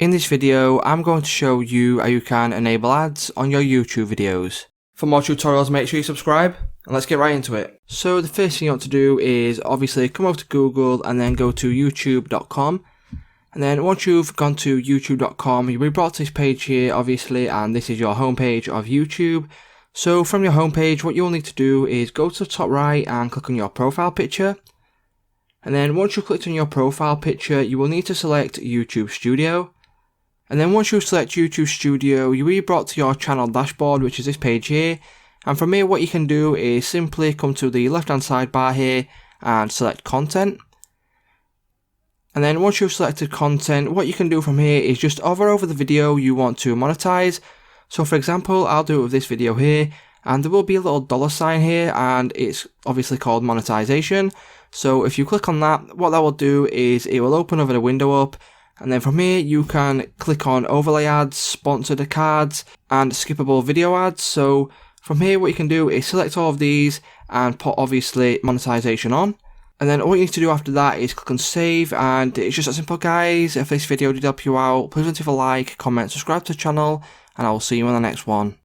In this video, I'm going to show you how you can enable ads on your YouTube videos. For more tutorials, make sure you subscribe, and let's get right into it. So the first thing you want to do is obviously come over to Google and then go to youtube.com. And then once you've gone to youtube.com, you'll be brought to this page here, obviously, and this is your homepage of YouTube. So from your homepage, what you'll need to do is go to the top right and click on your profile picture. And then once you've clicked on your profile picture, you will need to select YouTube Studio. And then once you select YouTube Studio, you'll be brought to your channel dashboard, which is this page here. And from here, what you can do is simply come to the left hand sidebar here and select content. And then once you've selected content, what you can do from here is just hover over the video you want to monetize. So for example, I'll do it with this video here, and there will be a little $sign here, and it's obviously called monetization. So if you click on that, what that will do is it will open over the window up. And then from here, you can click on overlay ads, sponsored cards, and skippable video ads. So from here, what you can do is select all of these and put obviously monetization on. And then all you need to do after that is click on save, and it's just that simple, guys. If this video did help you out, please leave a like, comment, subscribe to the channel, and I will see you in the next one.